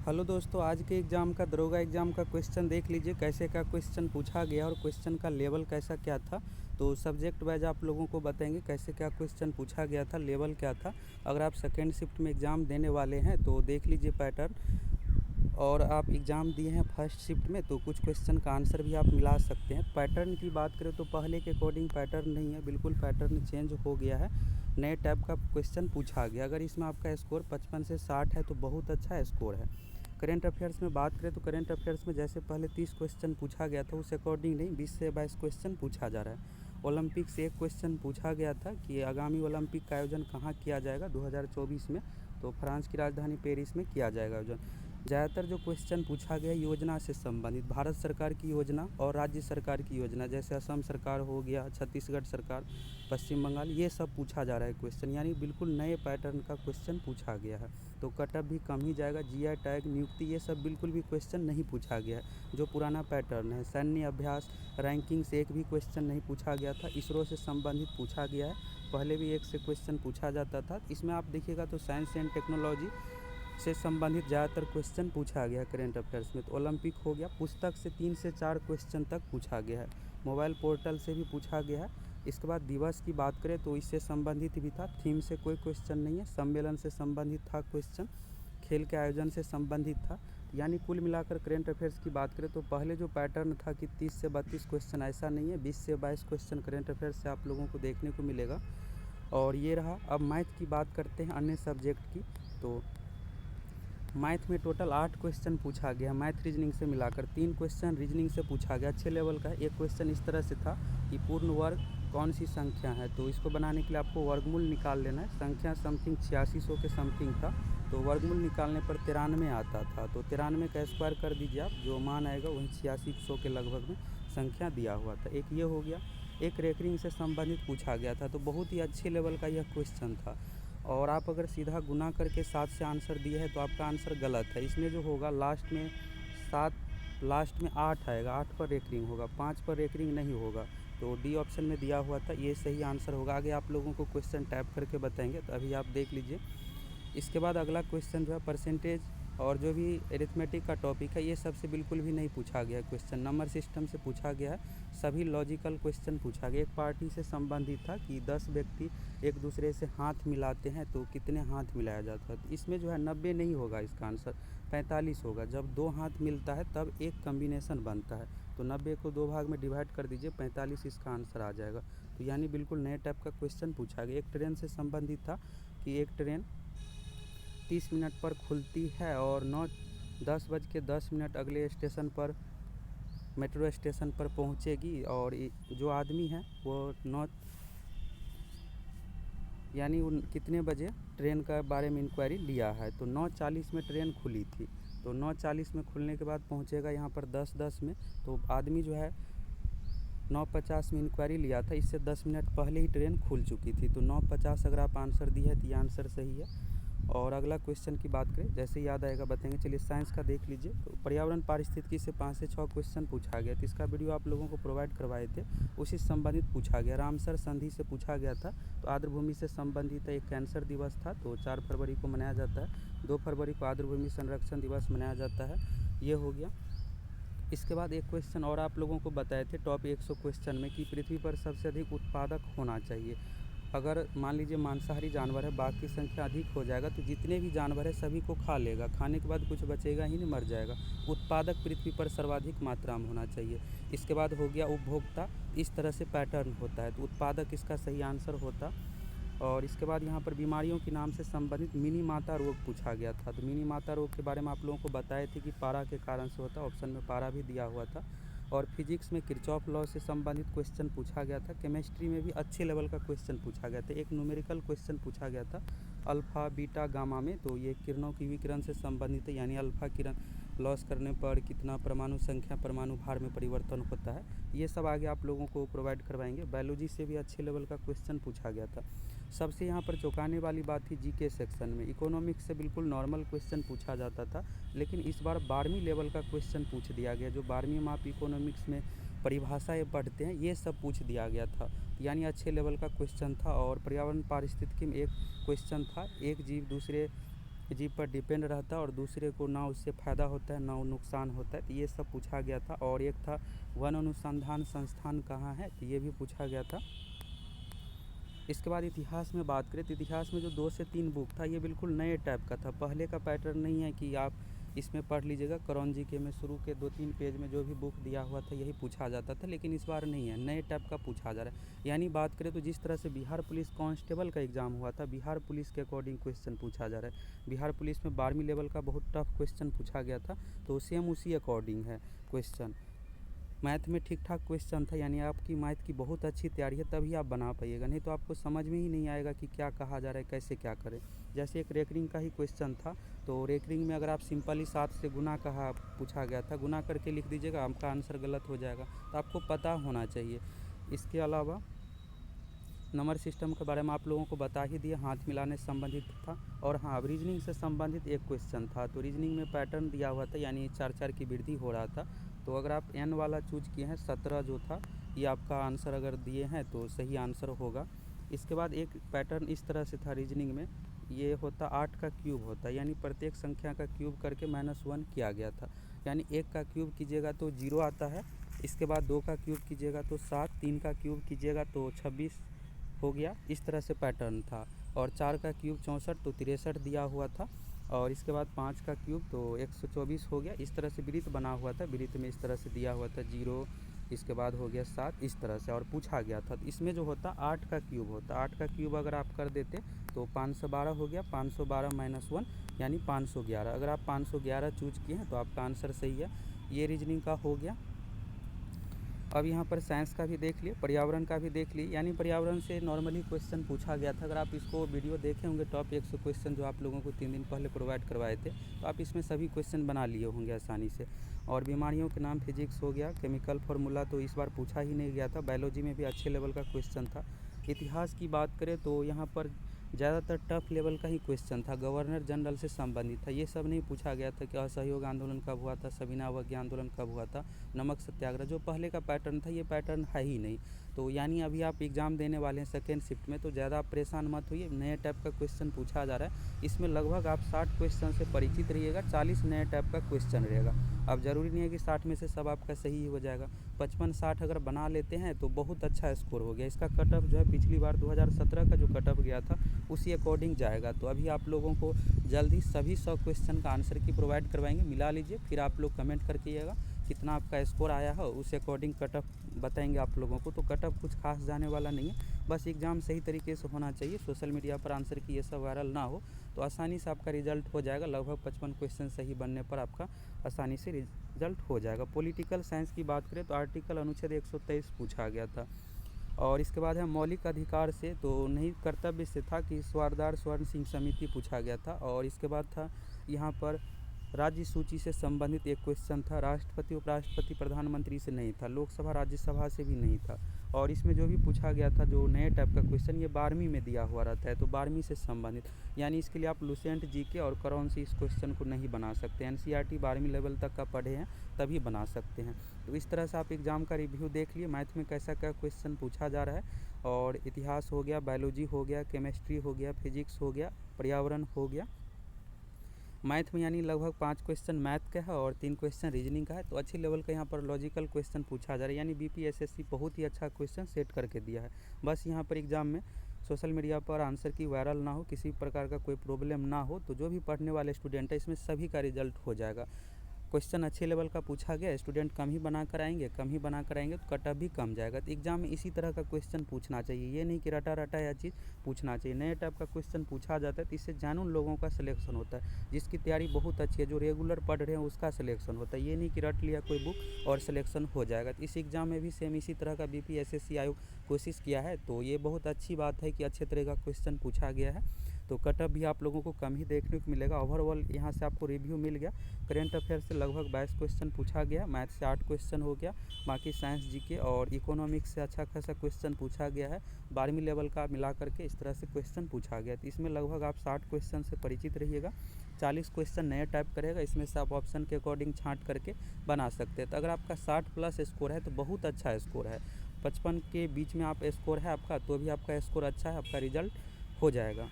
Hello दोस्तों, आज के एग्ज़ाम का दरोगा एग्ज़ाम का क्वेश्चन देख लीजिए कैसे का क्वेश्चन पूछा गया और क्वेश्चन का लेवल कैसा क्या था। तो सब्जेक्ट वाइज आप लोगों को बताएंगे कैसे क्या क्वेश्चन पूछा गया था, लेवल क्या था। अगर आप सेकेंड शिफ्ट में एग्ज़ाम देने वाले हैं तो देख लीजिए पैटर्न, और आप एग्ज़ाम दिए हैं फर्स्ट शिफ्ट में तो कुछ क्वेश्चन का आंसर भी आप मिला सकते हैं। पैटर्न की बात करें तो पहले के अकॉर्डिंग पैटर्न नहीं है, बिल्कुल पैटर्न चेंज हो गया है, नए टाइप का क्वेश्चन पूछा गया। अगर इसमें आपका स्कोर 55 से 60 है तो बहुत अच्छा स्कोर है। करेंट अफेयर्स में बात करें तो करेंट अफेयर्स में जैसे पहले 30 क्वेश्चन पूछा गया था उस अकॉर्डिंग नहीं, 20 से 22 क्वेश्चन पूछा जा रहा है। ओलंपिक से एक क्वेश्चन पूछा गया था कि आगामी ओलंपिक का आयोजन कहाँ किया जाएगा 2024 में, तो फ्रांस की राजधानी पेरिस में किया जाएगा आयोजन। ज़्यादातर जो क्वेश्चन पूछा गया योजना से संबंधित, भारत सरकार की योजना और राज्य सरकार की योजना, जैसे असम सरकार हो गया, छत्तीसगढ़ सरकार, पश्चिम बंगाल, ये सब पूछा जा रहा है क्वेश्चन, यानी बिल्कुल नए पैटर्न का क्वेश्चन पूछा गया है। तो कटअप भी कम ही जाएगा। जीआई टैग, नियुक्ति, ये सब बिल्कुल भी क्वेश्चन नहीं पूछा गया है, जो पुराना पैटर्न है। सैन्य अभ्यास रैंकिंग से एक भी क्वेश्चन नहीं पूछा गया था। इसरो से संबंधित पूछा गया है, पहले भी एक से क्वेश्चन पूछा जाता था। इसमें आप देखिएगा तो साइंस एंड टेक्नोलॉजी से संबंधित ज़्यादातर क्वेश्चन पूछा गया है करेंट अफेयर्स में। तो ओलंपिक हो गया, पुस्तक से 3 से 4 क्वेश्चन तक पूछा गया है, मोबाइल पोर्टल से भी पूछा गया है। इसके बाद दिवस की बात करें तो इससे संबंधित भी था, थीम से कोई क्वेश्चन नहीं है। सम्मेलन से संबंधित था क्वेश्चन, खेल के आयोजन से संबंधित था। यानी कुल मिलाकर करेंट अफेयर्स की बात करें तो पहले जो पैटर्न था कि 30 से 32 क्वेश्चन, ऐसा नहीं है, 20 से 22 क्वेश्चन करेंट अफेयर्स से आप लोगों को देखने को मिलेगा। और ये रहा। अब मैथ की बात करते हैं, अन्य सब्जेक्ट की। तो मैथ में टोटल 8 क्वेश्चन पूछा गया, मैथ रीजनिंग से मिलाकर 3 क्वेश्चन रीजनिंग से पूछा गया, अच्छे लेवल का। एक क्वेश्चन इस तरह से था कि पूर्ण वर्ग कौन सी संख्या है, तो इसको बनाने के लिए आपको वर्गमूल निकाल लेना है। संख्या समथिंग 8600 के समथिंग था, तो वर्गमूल निकालने पर 93 आता था। तो 93 का स्क्वायर कर दीजिए आप, जो मान आएगा वही 8600 के लगभग में संख्या दिया हुआ था। एक ये हो गया। एक रेकरिंग से संबंधित पूछा गया था, तो बहुत ही अच्छे लेवल का यह क्वेश्चन था। और आप अगर सीधा गुना करके 7 से आंसर दिए है तो आपका आंसर गलत है। इसमें जो होगा लास्ट में 7, लास्ट में 8 आएगा, 8 पर रेकरिंग होगा, 5 पर रेकरिंग नहीं होगा। तो डी ऑप्शन में दिया हुआ था, ये सही आंसर होगा। आगे आप लोगों को क्वेश्चन टाइप करके बताएंगे, तो अभी आप देख लीजिए। इसके बाद अगला क्वेश्चन जो है परसेंटेज और जो भी एरिथमेटिक का टॉपिक है, ये सबसे बिल्कुल भी नहीं पूछा गया है क्वेश्चन। नंबर सिस्टम से पूछा गया है, सभी लॉजिकल क्वेश्चन पूछा गया। एक पार्टी से संबंधित था कि 10 व्यक्ति एक दूसरे से हाथ मिलाते हैं तो कितने हाथ मिलाया जाता है। तो इसमें जो है 90 नहीं होगा, इसका आंसर 45 होगा। जब 2 हाथ मिलता है तब एक कम्बिनेशन बनता है, तो 90 को 2 भाग में डिवाइड कर दीजिए, 45 इसका आंसर आ जाएगा। तो यानी बिल्कुल नए टाइप का क्वेश्चन पूछा गया। एक ट्रेन से संबंधित था कि एक ट्रेन 30 मिनट पर खुलती है और 10:10 अगले स्टेशन पर, मेट्रो स्टेशन पर पहुंचेगी। और जो आदमी है वो 9, यानी उन कितने बजे ट्रेन का बारे में इंक्वायरी लिया है, तो 9:40 में ट्रेन खुली थी, तो 9:40 में खुलने के बाद पहुंचेगा यहाँ पर 10:10 में। तो आदमी जो है 9:50 में इंक्वायरी लिया था, इससे 10 मिनट पहले ही ट्रेन खुल चुकी थी। तो 9:50 अगर आप आंसर दिए है तो ये आंसर सही है। और अगला क्वेश्चन की बात करें, जैसे याद आएगा बताएंगे। चलिए साइंस का देख लीजिए। तो पर्यावरण पारिस्थितिकी से 5 से 6 क्वेश्चन पूछा गया, तो इसका वीडियो आप लोगों को प्रोवाइड करवाए थे, उसी से संबंधित पूछा गया। रामसर संधि से पूछा गया था, तो आर्द्रभूमि से संबंधित एक कैंसर दिवस था, तो 4 फरवरी को मनाया जाता है। 2 फरवरी को आर्द्रभूमि संरक्षण दिवस मनाया जाता है। ये हो गया। इसके बाद एक क्वेश्चन और आप लोगों को बताए थे टॉप 100 क्वेश्चन में कि पृथ्वी पर सबसे अधिक उत्पादक होना चाहिए। अगर मान लीजिए मांसाहारी जानवर है, बाघ की संख्या अधिक हो जाएगा तो जितने भी जानवर है सभी को खा लेगा, खाने के बाद कुछ बचेगा ही नहीं, मर जाएगा। उत्पादक पृथ्वी पर सर्वाधिक मात्रा में होना चाहिए। इसके बाद हो गया उपभोक्ता, इस तरह से पैटर्न होता है, तो उत्पादक इसका सही आंसर होता। और इसके बाद यहाँ पर बीमारियों के नाम से संबंधित मिनी माता रोग पूछा गया था, तो मिनी माता रोग के बारे में आप लोगों को बताए थे कि पारा के कारण से होता, ऑप्शन में पारा भी दिया हुआ था। और फिजिक्स में किरचॉफ लॉ से संबंधित क्वेश्चन पूछा गया था। केमिस्ट्री में भी अच्छे लेवल का क्वेश्चन पूछा गया था, एक न्यूमेरिकल क्वेश्चन पूछा गया था अल्फ़ा बीटा गामा में, तो ये किरणों की विकिरण से संबंधित है, यानी अल्फ़ा किरण लॉस करने पर कितना परमाणु संख्या परमाणु भार में परिवर्तन होता है। ये सब आगे आप लोगों को प्रोवाइड करवाएंगे। बायोलॉजी से भी अच्छे लेवल का क्वेश्चन पूछा गया था। सबसे यहाँ पर चौंकाने वाली बात थी जीके सेक्शन में, इकोनॉमिक्स से बिल्कुल नॉर्मल क्वेश्चन पूछा जाता था, लेकिन इस बार 12वीं लेवल का क्वेश्चन पूछ दिया गया। जो 12वीं में आप इकोनॉमिक्स में परिभाषाएँ पढ़ते हैं, ये सब पूछ दिया गया था, यानी अच्छे लेवल का क्वेश्चन था। और पर्यावरण पारिस्थितिकी में एक क्वेश्चन था, एक जीव दूसरे जी पर डिपेंड रहता है और दूसरे को ना उससे फ़ायदा होता है ना नुकसान होता है, तो ये सब पूछा गया था। और एक था वन अनुसंधान संस्थान कहाँ है, तो ये भी पूछा गया था। इसके बाद इतिहास में बात करें तो इतिहास में जो 2 से 3 बुक था ये बिल्कुल नए टाइप का था। पहले का पैटर्न नहीं है कि आप इसमें पढ़ लीजिएगा करौन जी के में शुरू के 2-3 पेज में जो भी बुक दिया हुआ था यही पूछा जाता था, लेकिन इस बार नहीं है, नए टाइप का पूछा जा रहा है। यानी बात करें तो जिस तरह से बिहार पुलिस कांस्टेबल का एग्ज़ाम हुआ था, बिहार पुलिस के अकॉर्डिंग क्वेश्चन पूछा जा रहा है। बिहार पुलिस में 12वीं लेवल का बहुत टफ क्वेश्चन पूछा गया था, तो सेम उसी अकॉर्डिंग है क्वेश्चन। मैथ में ठीक ठाक क्वेश्चन था, यानी आपकी मैथ की बहुत अच्छी तैयारी है तभी आप बना पाइएगा, नहीं तो आपको समझ में ही नहीं आएगा कि क्या कहा जा रहा है, कैसे क्या करें। जैसे एक रेकरिंग का ही क्वेश्चन था, तो रेकरिंग में अगर आप सिंपली 7 से गुना कहा पूछा गया था, गुना करके लिख दीजिएगा, आपका आंसर गलत हो जाएगा, तो आपको पता होना चाहिए। इसके अलावा नंबर सिस्टम के बारे में आप लोगों को बता ही दिया, हाथ मिलाने से संबंधित था। और हाँ, अब रीजनिंग से संबंधित एक क्वेश्चन था, तो रीजनिंग में पैटर्न दिया हुआ था, यानी 4-4 की वृद्धि हो रहा था। तो अगर आप एन वाला चूज किए हैं, 17 जो था ये आपका आंसर अगर दिए हैं तो सही आंसर होगा। इसके बाद एक पैटर्न इस तरह से था रीजनिंग में, ये होता 8 का क्यूब होता है, यानी प्रत्येक संख्या का क्यूब करके -1 किया गया था। यानी 1 का क्यूब कीजिएगा तो 0 आता है, इसके बाद 2 का क्यूब कीजिएगा तो 7, 3 का क्यूब कीजिएगा तो 26 हो गया। इस तरह से पैटर्न था। और 4 का क्यूब 64 तो 63 दिया हुआ था। और इसके बाद 5 का क्यूब तो 124 हो गया। इस तरह से वृत्त बना हुआ था, वृत्त में इस तरह से दिया हुआ था 0, इसके बाद हो गया 7, इस तरह से और पूछा गया था। तो इसमें जो होता 8 का क्यूब होता, 8 का क्यूब अगर आप कर देते तो 512 हो गया, 512 -1 यानी 511। अगर आप 511 चूज किए हैं तो आपका आंसर सही है। ये रीजनिंग का हो गया। अब यहाँ पर साइंस का भी देख लिए, पर्यावरण का भी देख लिए, यानी पर्यावरण से नॉर्मली क्वेश्चन पूछा गया था। अगर आप इसको वीडियो देखे होंगे टॉप 100 क्वेश्चन जो आप लोगों को 3 दिन पहले प्रोवाइड करवाए थे, तो आप इसमें सभी क्वेश्चन बना लिए होंगे आसानी से। और बीमारियों के नाम फिजिक्स हो गया, केमिकल फार्मूला तो इस बार पूछा ही नहीं गया था। बायोलॉजी में भी अच्छे लेवल का क्वेश्चन था। इतिहास की बात करें तो यहाँ पर ज़्यादातर टफ लेवल का ही क्वेश्चन था, गवर्नर जनरल से संबंधित था। ये सब नहीं पूछा गया था कि असहयोग आंदोलन कब हुआ था, सविना अवज्ञा आंदोलन कब हुआ था, नमक सत्याग्रह, जो पहले का पैटर्न था ये पैटर्न है ही नहीं। तो यानी अभी आप एग्ज़ाम देने वाले हैं सेकेंड शिफ्ट में, तो ज़्यादा आप परेशान मत होइए, नए टाइप का क्वेश्चन पूछा जा रहा है। इसमें लगभग आप 60 क्वेश्चन से परिचित रहिएगा, 40 नए टाइप का क्वेश्चन रहेगा। अब ज़रूरी नहीं है कि 60 में से सब आपका सही ही हो जाएगा। 55-60 अगर बना लेते हैं तो बहुत अच्छा स्कोर हो गया। इसका कट ऑफ जो है पिछली बार 2017 का जो कट ऑफ गया था उसी अकॉर्डिंग जाएगा। तो अभी आप लोगों को जल्दी सभी 100 क्वेश्चन का आंसर की प्रोवाइड करवाएंगे, मिला लीजिए, फिर आप लोग कमेंट करके कितना आपका स्कोर आया है, उस अकॉर्डिंग कट ऑफ बताएंगे आप लोगों को। तो कट ऑफ कुछ खास जाने वाला नहीं है, बस एग्ज़ाम सही तरीके से होना चाहिए, सोशल मीडिया पर आंसर की ये सब वायरल ना हो, तो आसानी से आपका रिजल्ट हो जाएगा। लगभग 55 क्वेश्चन सही बनने पर आपका आसानी से रिजल्ट हो जाएगा। पॉलिटिकल साइंस की बात करें तो आर्टिकल अनुच्छेद 123 पूछा गया था। और इसके बाद है मौलिक अधिकार से, तो नहीं कर्तव्य से था कि स्वारदार स्वर्ण सिंह समिति पूछा गया था। और इसके बाद था यहाँ पर राज्य सूची से संबंधित एक क्वेश्चन था, राष्ट्रपति उपराष्ट्रपति प्रधानमंत्री से नहीं था, लोकसभा राज्यसभा से भी नहीं था। और इसमें जो भी पूछा गया था जो नए टाइप का क्वेश्चन, ये 12वीं में दिया हुआ रहता है, तो 12वीं से संबंधित, यानी इसके लिए आप लुसेंट जीके और करौन से इस क्वेश्चन को नहीं बना सकते। एनसीईआरटी 12वीं लेवल तक का पढ़े हैं तभी बना सकते हैं। तो इस तरह से आप एग्ज़ाम का रिव्यू देख लिए, मैथ में कैसा क्या क्वेश्चन पूछा जा रहा है। और इतिहास हो गया, बायोलॉजी हो गया, केमिस्ट्री हो गया, फिजिक्स हो गया, पर्यावरण हो गया। मैथ में यानी लगभग 5 क्वेश्चन मैथ का है और 3 क्वेश्चन रीजनिंग का है। तो अच्छे लेवल का यहाँ पर लॉजिकल क्वेश्चन पूछा जा रहा है, यानी बीपीएसएससी बहुत ही अच्छा क्वेश्चन सेट करके दिया है। बस यहाँ पर एग्ज़ाम में सोशल मीडिया पर आंसर की वायरल ना हो, किसी प्रकार का कोई प्रॉब्लम ना हो, तो जो भी पढ़ने वाले स्टूडेंट है इसमें सभी का रिजल्ट हो जाएगा। क्वेश्चन अच्छे लेवल का पूछा गया, स्टूडेंट कम ही बना कर आएंगे, तो कट ऑफ भी कम जाएगा। तो एग्जाम में इसी तरह का क्वेश्चन पूछना चाहिए, ये नहीं कि रटा रटा या चीज़ पूछना चाहिए। नए टाइप का क्वेश्चन पूछा जाता है तो इससे जानून लोगों का सिलेक्शन होता है, जिसकी तैयारी बहुत अच्छी है, जो रेगुलर पढ़ रहे हैं उसका सिलेक्शन होता है। ये नहीं कि रट लिया कोई बुक और सिलेक्शन हो जाएगा। तो इस एग्ज़ाम में भी सेम इसी तरह का बीपीएसएससी आयोग कोशिश किया है, तो ये बहुत अच्छी बात है कि अच्छे तरह का क्वेश्चन पूछा गया है। तो कट ऑफ भी आप लोगों को कम ही देखने को मिलेगा। ओवरऑल यहाँ से आपको रिव्यू मिल गया। करेंट अफेयर से लगभग 22 क्वेश्चन पूछा गया, मैथ से 8 क्वेश्चन हो गया, बाकी साइंस जीके और इकोनॉमिक्स से अच्छा खासा क्वेश्चन पूछा गया है। 12वीं लेवल का मिला करके इस तरह से क्वेश्चन पूछा गया। तो इसमें लगभग आप 60 क्वेश्चन से परिचित रहिएगा। 40 क्वेश्चन नए टाइप करेगा, इसमें से आप ऑप्शन के अकॉर्डिंग छाँट करके बना सकते हैं। तो अगर आपका 60+ स्कोर है तो बहुत अच्छा स्कोर है। 55 के बीच में आप स्कोर है आपका तो भी आपका स्कोर अच्छा है, आपका रिजल्ट हो जाएगा।